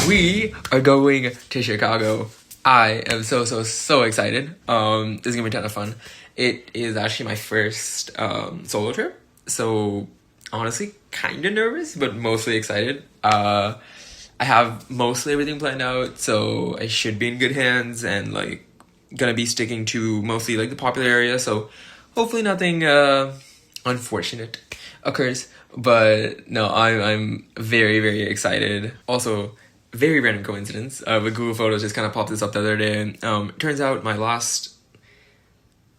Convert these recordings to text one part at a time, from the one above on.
We are going to Chicago. I am so excited. This is gonna be a ton of fun. It is actually my first solo trip, so honestly kind of nervous but mostly excited. I have mostly everything planned out, so I should be in good hands and like gonna be sticking to mostly like the popular area, so hopefully nothing unfortunate occurs. But no, I'm very excited. Also, very random coincidence. With Google Photos just kind of popped this up the other day. Turns out my last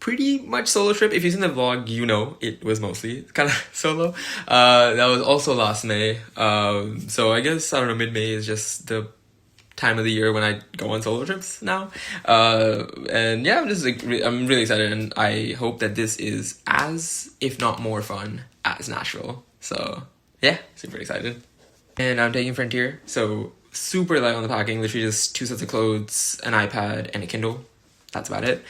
pretty much solo trip, if you've seen the vlog, you know it was mostly kind of solo. That was also last May. So I guess, I don't know, mid-May is just the time of the year when I go on solo trips now. And yeah, I'm just like, I'm really excited, and I hope that this is as, if not more fun as Nashville. So yeah, super excited. And I'm taking Frontier, so super light on the packing, literally just 2 sets of clothes, an iPad, and a Kindle. That's about it.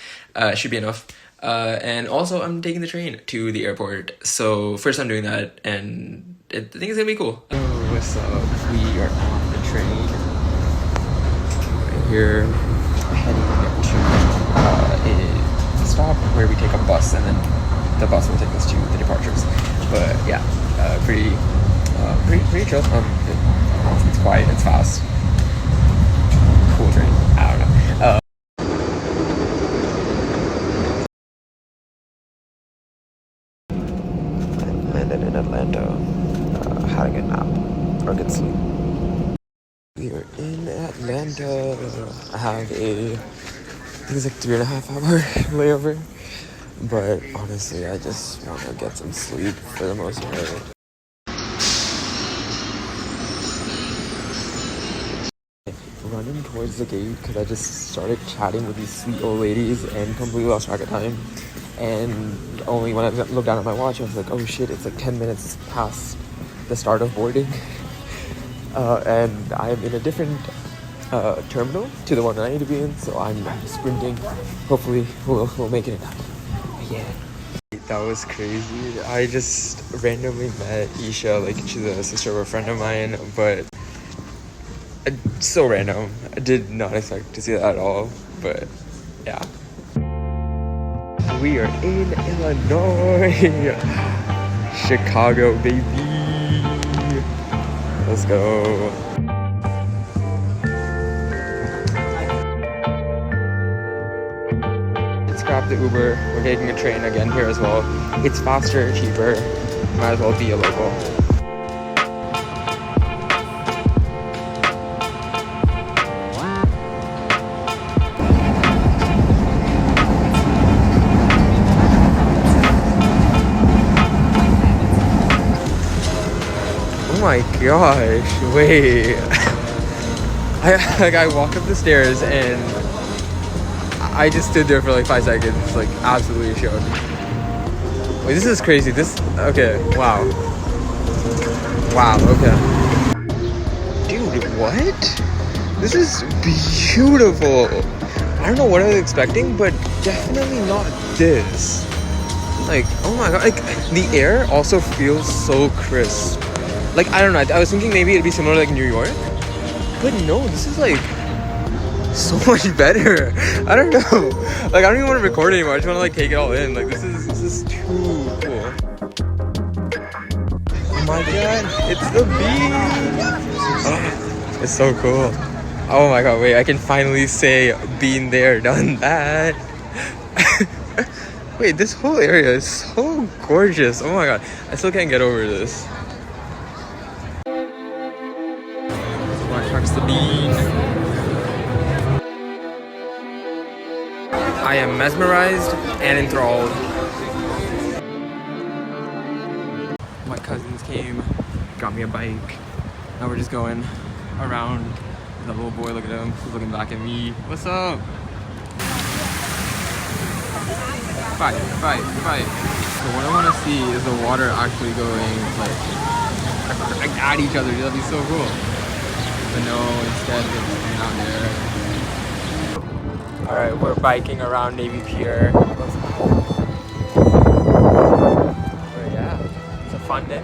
Should be enough. And also I'm taking the train to the airport, so first time doing that, and I think it's gonna be cool. Oh, what's up? We are on the train. Right here, heading to a stop where we take a bus, and then the bus will take us to the departures. But yeah, pretty chill. It's quiet, it's fast. Cool train. I don't know. I landed in Atlanta. Had a good nap or good sleep. We are in Atlanta. I have I think it's like 3.5 hour layover. But honestly, I just want to get some sleep for the most part. Running towards the gate because I just started chatting with these sweet old ladies and completely lost track of time. And only when I looked down at my watch, I was like, oh shit, it's like 10 minutes past the start of boarding. And I'm in a different terminal to the one that I need to be in, so I'm sprinting. Hopefully we'll make it in time. Yeah. That was crazy. I just randomly met Isha, like she's a sister of a friend of mine, but so random. I did not expect to see that at all, but yeah. We are in Illinois. Chicago, baby. Let's go. Scrap the Uber. We're taking a train again here as well. It's faster, cheaper. Might as well be a local. Oh my gosh, wait. I walked up the stairs and I just stood there for like 5 seconds, like absolutely shocked. Wait, this is crazy. Okay, wow. Wow, okay. Dude, what? This is beautiful. I don't know what I was expecting, but definitely not this. Like, oh my god, like the air also feels so crisp. Like, I don't know, I was thinking maybe it'd be similar to like New York, but no, this is like so much better. I don't know. Like, I don't even want to record anymore. I just want to like take it all in. Like, this is too cool. Oh my god, it's the beach. Oh, it's so cool. Oh my god, wait, I can finally say been there, done that. Wait, this whole area is so gorgeous. Oh my god, I still can't get over this. Trucks the bean. I am mesmerized and enthralled. My cousins came, got me a bike. Now we're just going around. That little boy, look at him, he's looking back at me. What's up? Fight. So what I want to see is the water actually going like at each other. That'd be so cool. But no, instead we're just hanging out there. Alright, we're biking around Navy Pier. But yeah, it's a fun day.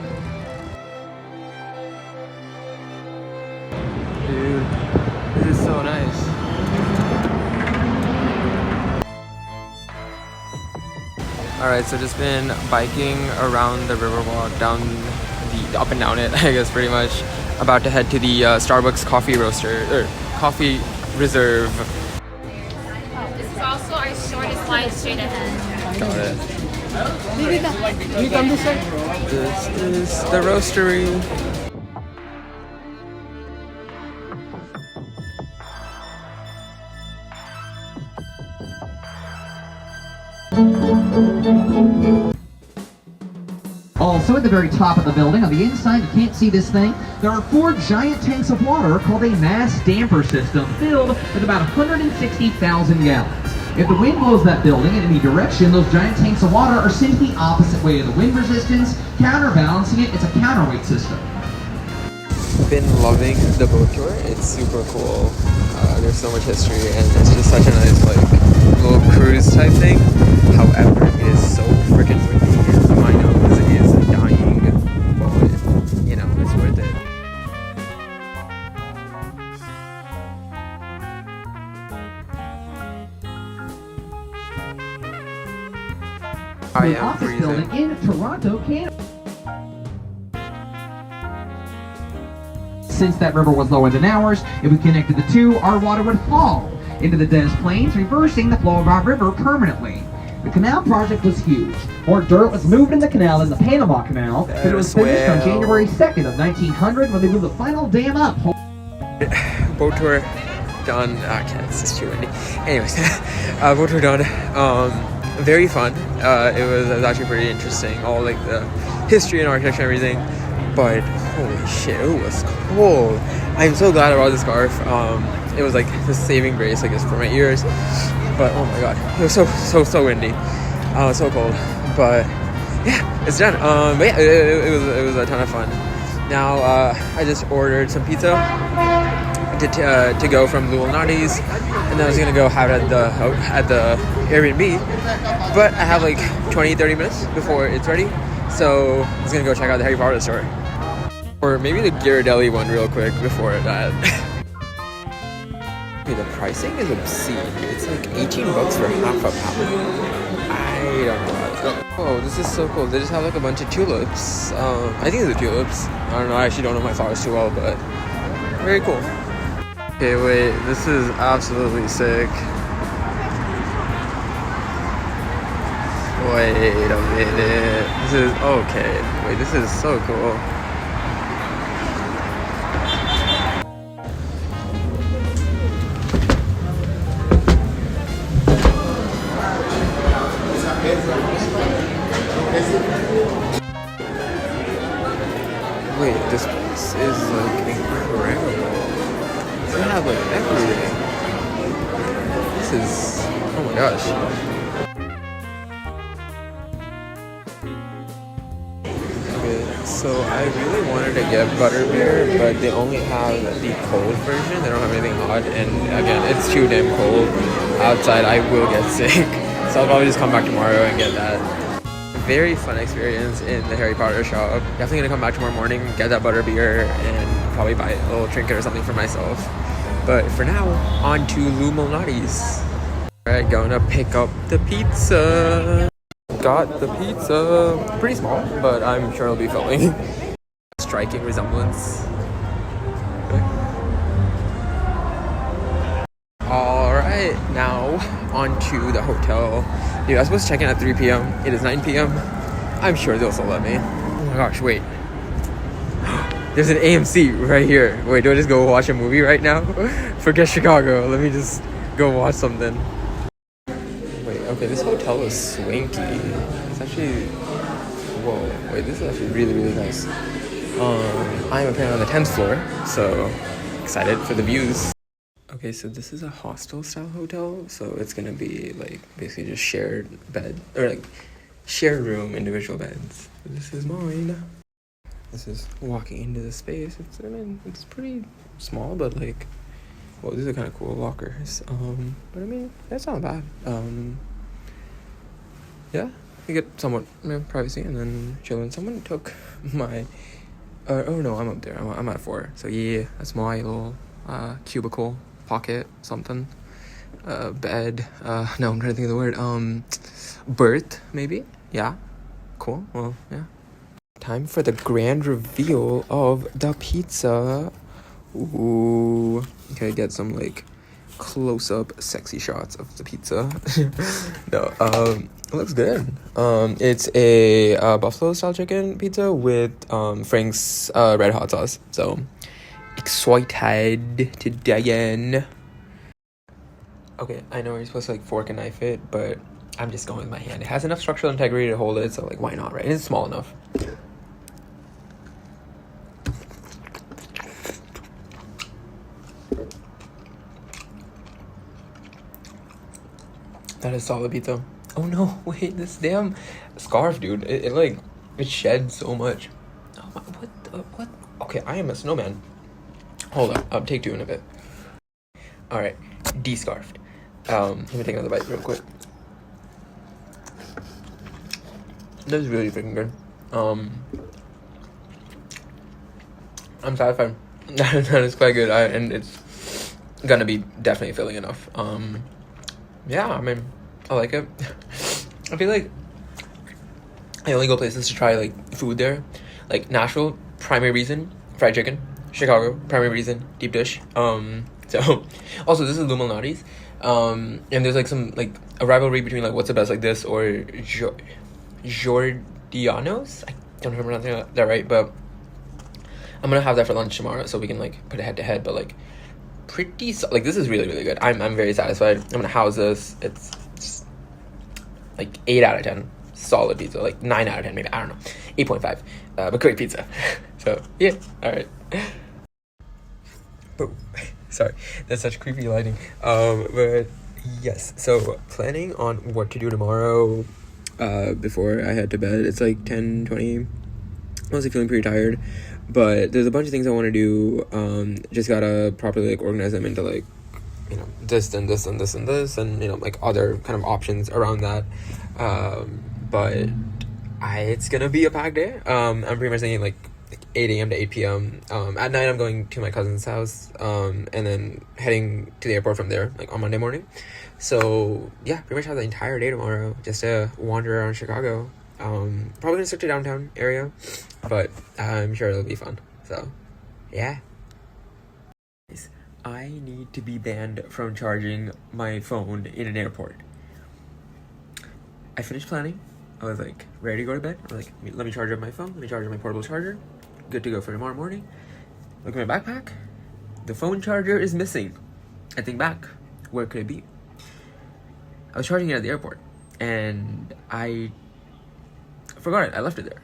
Dude. is so nice. Alright, so just been biking around the Riverwalk, down the up and down it, I guess pretty much. About to head to the Starbucks coffee roaster or coffee reserve. This is also our shortest line straight ahead. Got it. This is the roastery. Also at the very top of the building, on the inside, you can't see this thing, there are 4 giant tanks of water called a mass damper system filled with about 160,000 gallons. If the wind blows that building in any direction, those giant tanks of water are sent the opposite way of the wind resistance, counterbalancing it. It's a counterweight system. Been loving the boat tour. It's super cool. There's so much history and it's just such a nice like little cruise type thing. However, it is so freaking windy. My nose is dying, but you know, it's worth it. I An am office freezing. building in Toronto, Canada. Since that river was lower than ours, if we connected the two, our water would fall into the Des Plaines, reversing the flow of our river permanently. The canal project was huge. More dirt was moved in the canal than the Panama Canal, but it was finished on January 2nd of 1900 when they moved the final dam up. Boat tour done. I can't, it's just too windy. Anyways, boat tour done. Very fun. It was actually pretty interesting. All like the history and architecture and everything. But holy shit, it was cold. I'm so glad I brought the scarf. It was like the saving grace, I guess, for my ears. But oh my god, it was so windy. So cold. But yeah, it's done. But yeah, it was a ton of fun. Now I just ordered some pizza to go from Luminati's, and then I was gonna go have it at the Airbnb. But I have like 20-30 minutes before it's ready, so I was gonna go check out the Harry Potter store. Or maybe the Ghirardelli one real quick before that. Okay, the pricing is obscene. It's like 18 bucks for half a pound. I don't know. Oh, this is so cool. They just have like a bunch of tulips. I think they're tulips. I don't know. I actually don't know my flowers too well, but very cool. Okay, wait. This is absolutely sick. Wait a minute. This is okay. Wait, this is so cool. Wait, this place is like incredible. They have like everything. This is, oh my gosh. Okay, so I really wanted to get butterbeer, but they only have the cold version. They don't have anything hot, and again, it's too damn cold outside. I will get sick, so I'll probably just come back tomorrow and get that. Very fun experience in the Harry Potter shop. Definitely gonna come back tomorrow morning, get that butterbeer, and probably buy a little trinket or something for myself. But for now, on to Luminati's. Alright, gonna pick up the pizza. Got the pizza. Pretty small, but I'm sure it'll be filling. Striking resemblance. Alright, now on to the hotel. Dude, I was supposed to check in at 3 p.m. It is 9 p.m. I'm sure they'll still let me. Oh my gosh, wait. There's an AMC right here. Wait, do I just go watch a movie right now? Forget Chicago. Let me just go watch something. Wait, okay, this hotel is swanky. It's actually... Whoa, wait, this is actually really, really nice. I'm apparently on the 10th floor, so excited for the views. Okay, so this is a hostel style hotel, so it's gonna be like basically just shared bed or like shared room, individual beds. This is mine. This is walking into the space. I mean, it's pretty small, but like, well, these are kind of cool lockers. But I mean, that's not bad. Yeah, you get somewhat privacy, and then chilling. Someone took my. Oh no, I'm up there. I'm at 4. So yeah, that's my little cubicle pocket something. Bed. No, I'm trying to think of the word. Berth, maybe? Yeah. Cool. Well, yeah. Time for the grand reveal of the pizza. Ooh. Okay, get some, like, close-up sexy shots of the pizza. No, it looks good. It's a buffalo-style chicken pizza with, Frank's, red hot sauce. So, excited to dig in. Okay, I know you're supposed to, like, fork and knife it, but I'm just going with my hand. It has enough structural integrity to hold it, so, like, why not, right? And it's small enough. That is solid pizza. Oh no, wait, this damn scarf, dude. It sheds so much. Oh my, what? Okay, I am a snowman. Hold up, I'll take two in a bit. Alright, de-scarfed. Let me take another bite real quick. That's really freaking good. I'm satisfied. That is quite good. And it's gonna be definitely filling enough. Yeah, I mean, I like it. I feel like I only go places to try, like, food there. Like, Nashville, primary reason, fried chicken. Chicago, primary reason, deep dish. So, also, this is Lou Malnati's. And there's, like, some, like, a rivalry between, like, what's the best, like this or Giordano's? I don't know if I'm pronouncing that right, but I'm gonna have that for lunch tomorrow, so we can, like, put it head to head, but, like, like, this is really, really good. I'm very satisfied. I'm gonna house this. It's like 8 out of 10. Solid pizza. Like 9 out of 10, maybe. I don't know. 8.5. But great pizza. So, yeah. Alright. Oh, sorry. That's such creepy lighting. But, yes. So, planning on what to do tomorrow before I head to bed. It's like 10:20. Mostly feeling pretty tired. But there's a bunch of things I want to do. Just gotta properly, like, organize them into, like, you know, this and this and this and this, and, you know, like, other kind of options around that. But it's gonna be a packed day. I'm pretty much thinking, like 8 a.m. to 8 p.m. At night, I'm going to my cousin's house, and then heading to the airport from there, like, on Monday morning. So, yeah, pretty much have the entire day tomorrow just to wander around Chicago. Probably gonna stick to downtown area, but I'm sure it'll be fun. So, yeah. I need to be banned from charging my phone in an airport. I finished planning. I was, like, ready to go to bed. I was like, let me charge up my phone. Let me charge up my portable charger. Good to go for tomorrow morning. Look at my backpack. The phone charger is missing. I think back. Where could it be? I was charging it at the airport, and I forgot it. I left it there.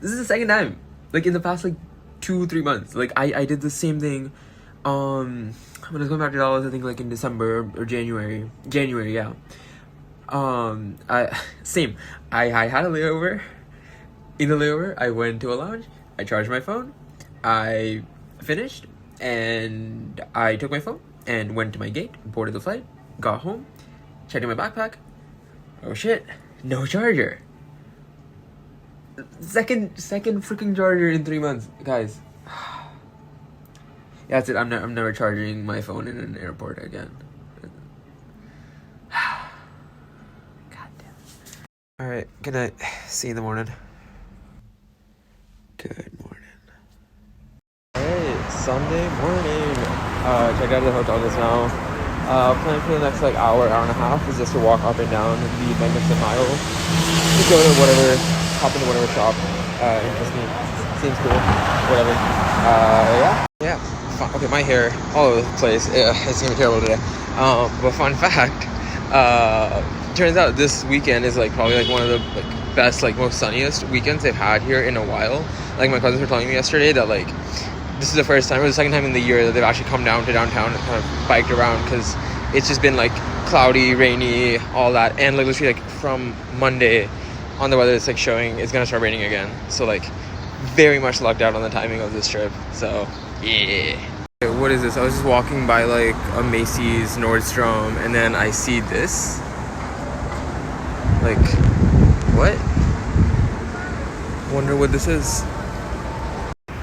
This is the second time, like, in the past, like, 2-3 months. Like, I did the same thing when I was going back to Dallas, I think, like, in December or January, yeah. I had a layover. In the layover, I went to a lounge, I charged my phone, I finished, and I took my phone and went to my gate, boarded the flight, got home, checked in my backpack. Oh shit, no charger. Second freaking charger in 3 months, guys. Yeah, that's it. I'm never charging my phone in an airport again. God damn. All right. Good night. See you in the morning. Good morning. Hey, Sunday morning. Checked out of the hotel just now. Plan for the next, like, hour and a half is just to walk up and down the Magnificent Mile. Just go to whatever, hop into whatever shop interests me. Seems cool. Whatever. Yeah. Okay, my hair all over the place. It's gonna be terrible today. But fun fact, turns out this weekend is, like, probably, like, one of the, like, best, like, most sunniest weekends they've had here in a while. Like, my cousins were telling me yesterday that, like, this is the first time or the second time in the year that they've actually come down to downtown and kind of biked around, because it's just been, like, cloudy, rainy, all that, and, like, literally, like, from Monday on the weather, it's, like, showing it's gonna start raining again. So, like, very much lucked out on the timing of this trip. So, yeah. Okay, what is this? I was just walking by, like, a Macy's, Nordstrom, and then I see this. Like, what? Wonder what this is.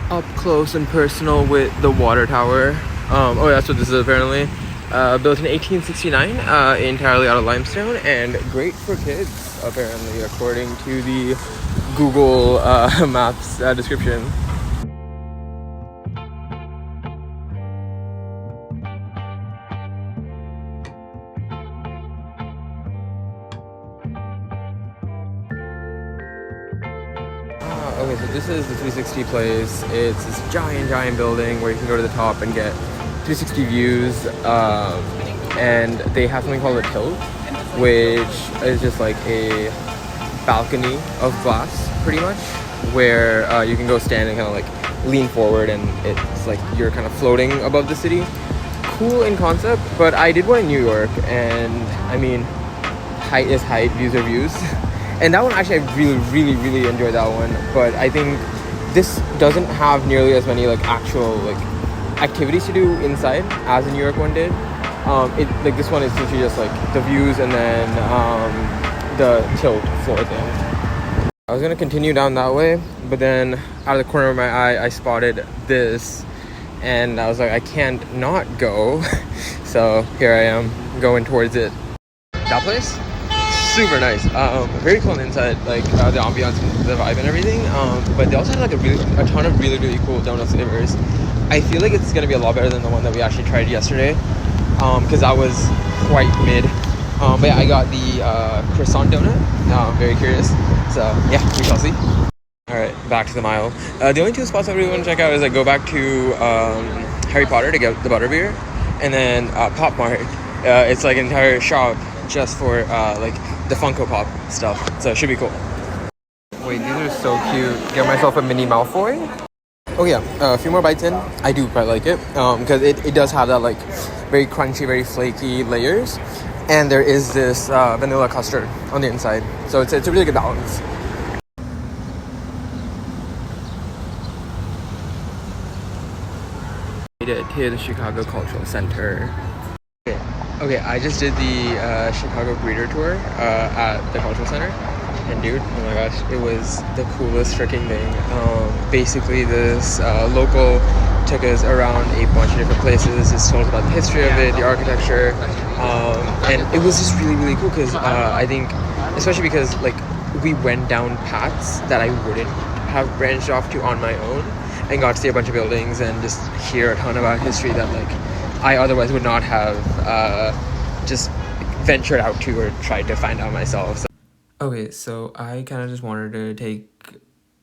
Up close and personal with the water tower. Oh, that's what this is apparently. Built in 1869, entirely out of limestone, and great for kids, apparently, according to the Google Maps description. Okay, so this is the 360 place. It's this giant building where you can go to the top and get 360 views. And they have something called a tilt, which is just like a balcony of glass, pretty much, where you can go stand and kind of like lean forward, and it's like you're kind of floating above the city. Cool in concept, but I did one in New York, and I mean, height is height, views are views. And that one, actually, I really enjoyed that one. But I think this doesn't have nearly as many like actual like activities to do inside as the New York one did. Like this one is literally just like the views and then the tilt floor thing. I was gonna continue down that way, but then out of the corner of my eye, I spotted this, and I was like, I can't not go. So here I am going towards it. That place? Super nice. Very cool on the inside, like the ambiance, the vibe, and everything. But they also had like a ton of really cool donut flavors. I feel like it's gonna be a lot better than the one that we actually tried yesterday, because that was quite mid. But yeah, I got the croissant donut. Very curious. So yeah, we shall see. All right, back to the mile. The only two spots I really want to check out is like go back to Harry Potter to get the butterbeer, and then Pop Mart. It's like an entire shop just for like the Funko Pop stuff, so it should be cool. Wait, these are so cute. Get myself a mini Malfoy. Oh yeah, a few more bites in. I do quite like it because it does have that like very crunchy, very flaky layers, and there is this vanilla custard on the inside, so it's a really good balance. Made it to the Chicago Cultural Center. Okay, I just did the Chicago Greeter Tour at the Cultural Center, and dude, oh my gosh, it was the coolest freaking thing. Basically, this local took us around a bunch of different places, just told us about the history of it, the architecture, and it was just really cool because I think, especially because like we went down paths that I wouldn't have branched off to on my own, and got to see a bunch of buildings and just hear a ton about history that like I otherwise would not have just ventured out to or tried to find out myself. So. Okay, so I kind of just wanted to take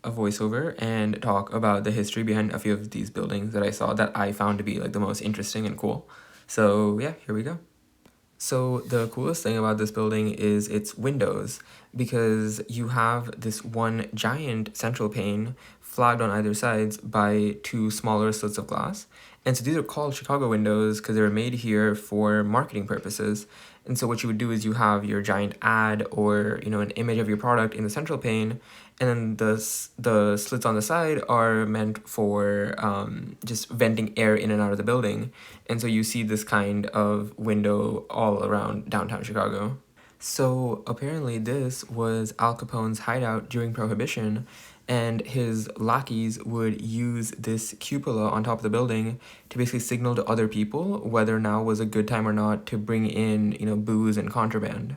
a voiceover and talk about the history behind a few of these buildings that I saw that I found to be like the most interesting and cool. So yeah, here we go. So the coolest thing about this building is its windows, because you have this one giant central pane flagged on either sides by two smaller slits of glass. And so these are called Chicago windows because they were made here for marketing purposes. And so what you would do is you have your giant ad or, you know, an image of your product in the central pane, and then the slits on the side are meant for just venting air in and out of the building. And so you see this kind of window all around downtown Chicago. So apparently this was Al Capone's hideout during Prohibition, and his lackeys would use this cupola on top of the building to basically signal to other people whether now was a good time or not to bring in, you know, booze and contraband.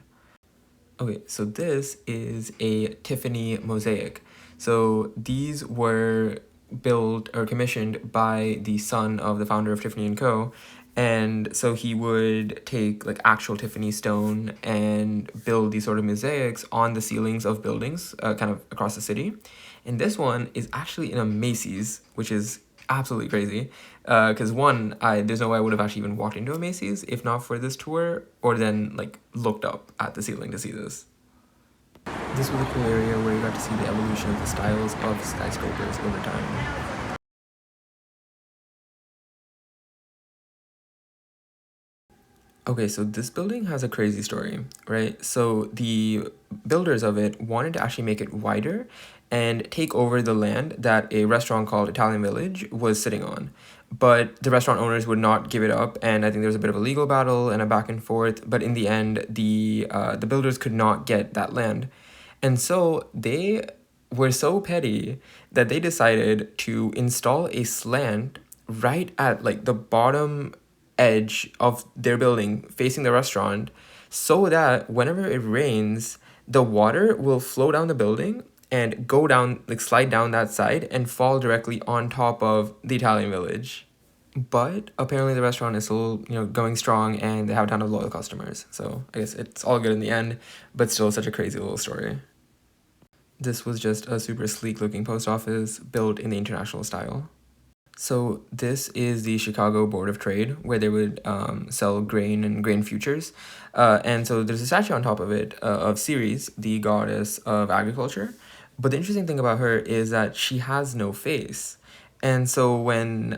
Okay, so this is a Tiffany mosaic. So these were built or commissioned by the son of the founder of Tiffany & Co. And so he would take like actual Tiffany stone and build these sort of mosaics on the ceilings of buildings kind of across the city. And this one is actually in a Macy's, which is absolutely crazy. Because one, there's no way I would have actually even walked into a Macy's if not for this tour, or then like looked up at the ceiling to see this. This was a cool area where you got to see the evolution of the styles of skyscrapers over time. Okay, so this building has a crazy story, right? So the builders of it wanted to actually make it wider and take over the land that a restaurant called Italian Village was sitting on. But the restaurant owners would not give it up, and I think there was a bit of a legal battle and a back and forth, but in the end, the builders could not get that land. And so they were so petty that they decided to install a slant right at like the bottom edge of their building facing the restaurant so that whenever it rains, the water will flow down the building and go down, like slide down that side and fall directly on top of the Italian village. But apparently the restaurant is still, going strong, and they have a ton of loyal customers. So I guess it's all good in the end, but still such a crazy little story. This was just a super sleek looking post office built in the international style. So this is the Chicago Board of Trade, where they would sell grain and grain futures. And so there's a statue on top of it of Ceres, the goddess of agriculture. But the interesting thing about her is that she has no face. And so when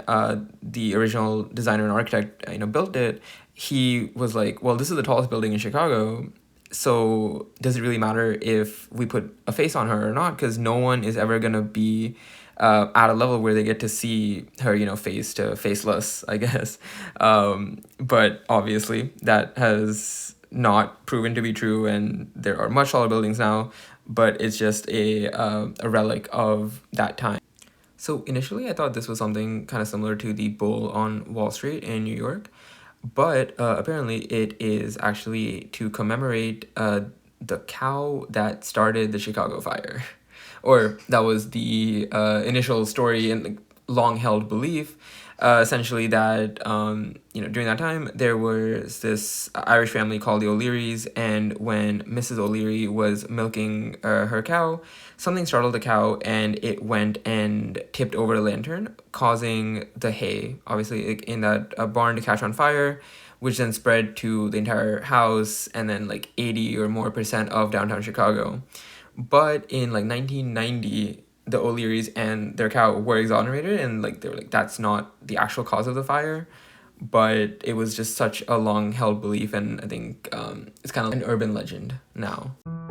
the original designer and architect, built it, he was like, well, this is the tallest building in Chicago. So does it really matter if we put a face on her or not? Because no one is ever going to be at a level where they get to see her, face to faceless, I guess. But obviously that has not proven to be true, and there are much taller buildings now, but it's just a relic of that time. So initially I thought this was something kind of similar to the Bull on Wall Street in New York, but apparently it is actually to commemorate the cow that started the Chicago fire. Or that was the initial story and the long-held belief, essentially that, during that time, there was this Irish family called the O'Learys, and when Mrs. O'Leary was milking her cow, something startled the cow, and it went and tipped over the lantern, causing the hay, obviously, in that barn to catch on fire, which then spread to the entire house, and then 80 or more % of downtown Chicago. But in 1990, the O'Learys and their cow were exonerated, and they were that's not the actual cause of the fire, but it was just such a long held belief, and I think it's kind of an urban legend now. Oh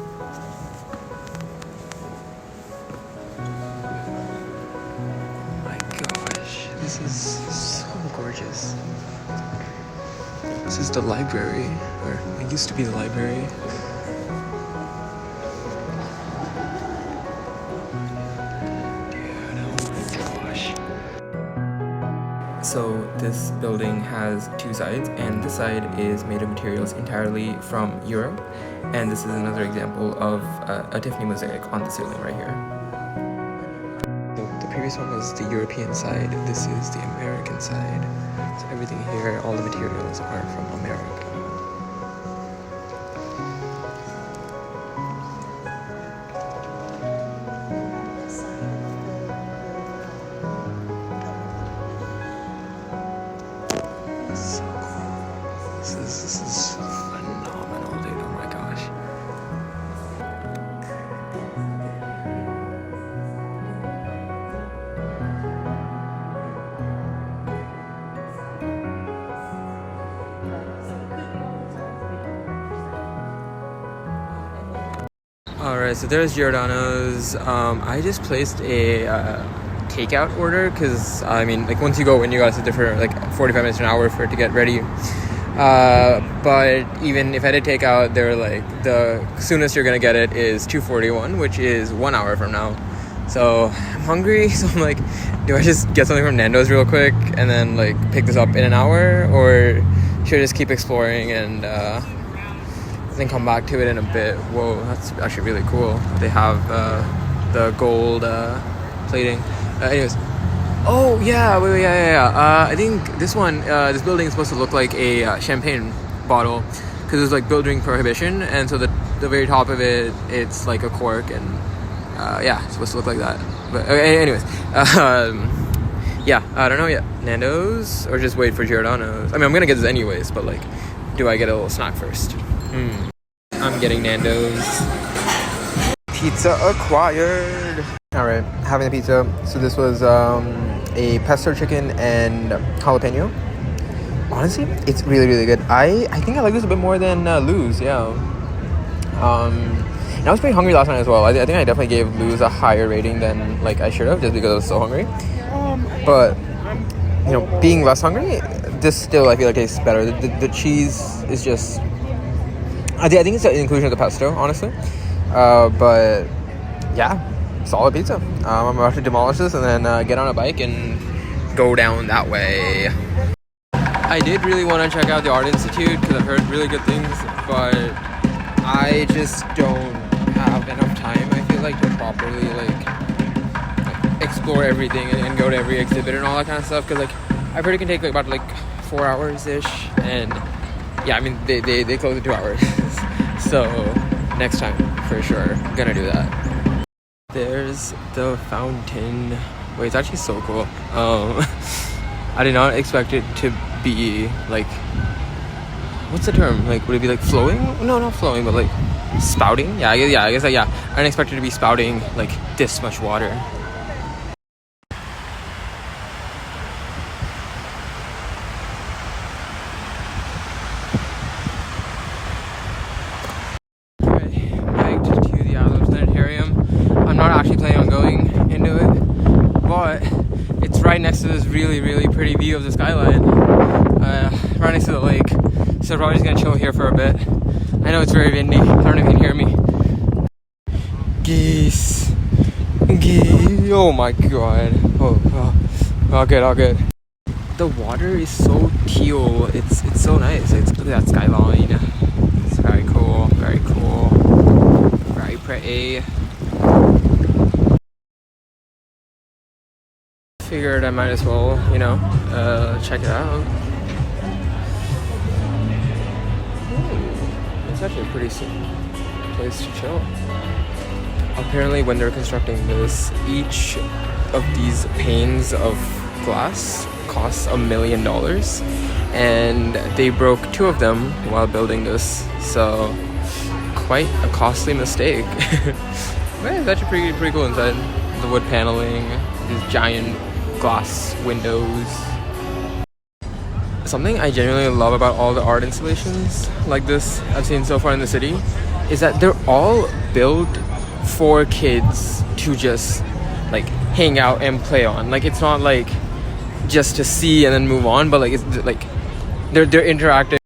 my gosh, this is so gorgeous. This is the library, or it used to be the library. So this building has two sides, and this side is made of materials entirely from Europe, and this is another example of a Tiffany mosaic on the ceiling right here. So the previous one was the European side, this is the American side. So everything here, all the materials are from America. This is phenomenal, dude. Oh my gosh. Alright, so there's Giordano's. I just placed a takeout order because, once you go in, you gotta sit there for 45 minutes to an hour for it to get ready. But even if I did take out, they're the soonest you're gonna get it is 2:41, which is 1 hour from now. So I'm hungry, so I'm do I just get something from Nando's real quick and then pick this up in an hour, or should I just keep exploring and then come back to it in a bit? Whoa, that's actually really cool. They have the gold plating. Anyways. Oh, yeah, yeah. I think this one, this building is supposed to look like a champagne bottle, because it was built during Prohibition, and so the very top of it, it's like a cork, and it's supposed to look like that. But anyways, yeah, I don't know yet. Nando's, or just wait for Giordano's? I'm gonna get this anyways, but do I get a little snack first? I'm getting Nando's. Pizza acquired. All right, having the pizza. So this was a pesto chicken and jalapeno. Honestly, it's really, really good. I think I like this a bit more than Lou's, yeah. And I was pretty hungry last night as well. I think I definitely gave Lou's a higher rating than I should have, just because I was so hungry. But being less hungry, this still I feel tastes better. The cheese is just. I think it's the inclusion of the pesto, honestly. But yeah. Solid pizza. I'm about to demolish this and then get on a bike and go down that way. I did really want to check out the Art Institute because I've heard really good things, but I just don't have enough time, I feel like, to properly like explore everything and go to every exhibit and all that kind of stuff, because like I've heard it can take like about like 4 hours ish, and yeah, I mean they close in 2 hours. So next time for sure gonna do that. There's the fountain. Wait, it's actually so cool. I did not expect it to be like, what's the term? Like, would it be like flowing? No, not flowing, but like spouting. Yeah, I guess yeah. I didn't expect it to be spouting like this much water. I'm not actually planning on going into it, but it's right next to this really pretty view of the skyline, right next to the lake. So probably just gonna chill here for a bit. I know it's very windy. I don't know if you can hear me. Geese. Oh my god. All good. The water is so teal. It's so nice. Look at that skyline. It's very cool. Very pretty. Figured I might as well, check it out. It's actually a pretty place to chill. Apparently when they're constructing this, each of these panes of glass costs $1 million, and they broke 2 of them while building this, so quite a costly mistake. But it's actually pretty cool inside. The wood paneling, these giant glass windows. Something I genuinely love about all the art installations like this I've seen so far in the city is that they're all built for kids to just like hang out and play on. Like, it's not like just to see and then move on, but like it's like they're interactive.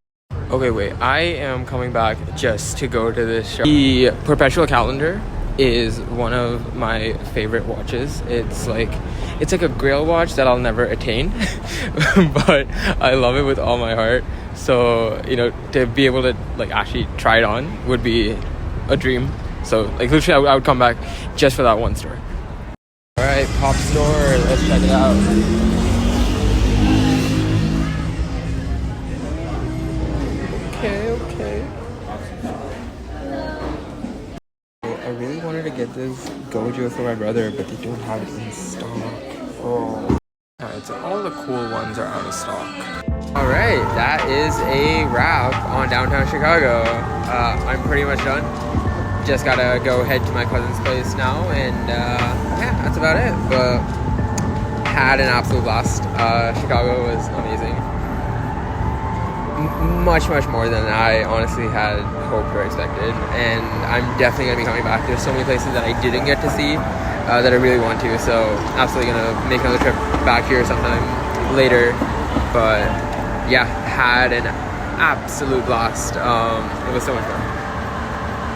Okay, wait, I am coming back just to go to this show. The Perpetual Calendar is one of my favorite watches. It's like a grail watch that I'll never attain, but I love it with all my heart. So, to be able to like actually try it on would be a dream. So like literally I would come back just for that one store. All right, Pop Store, let's check it out. Okay. I really wanted to get this Gojo for my brother, but they don't have it in stock. Oh. Alright, so all the cool ones are out of stock. Alright, that is a wrap on downtown Chicago. I'm pretty much done. Just gotta go head to my cousin's place now, and yeah, that's about it. But had an absolute blast. Chicago was amazing. Much more than I honestly had hoped or expected, and I'm definitely gonna be coming back. There's so many places that I didn't get to see that I really want to, so absolutely gonna make another trip back here sometime later. But yeah, had an absolute blast. It was so much fun.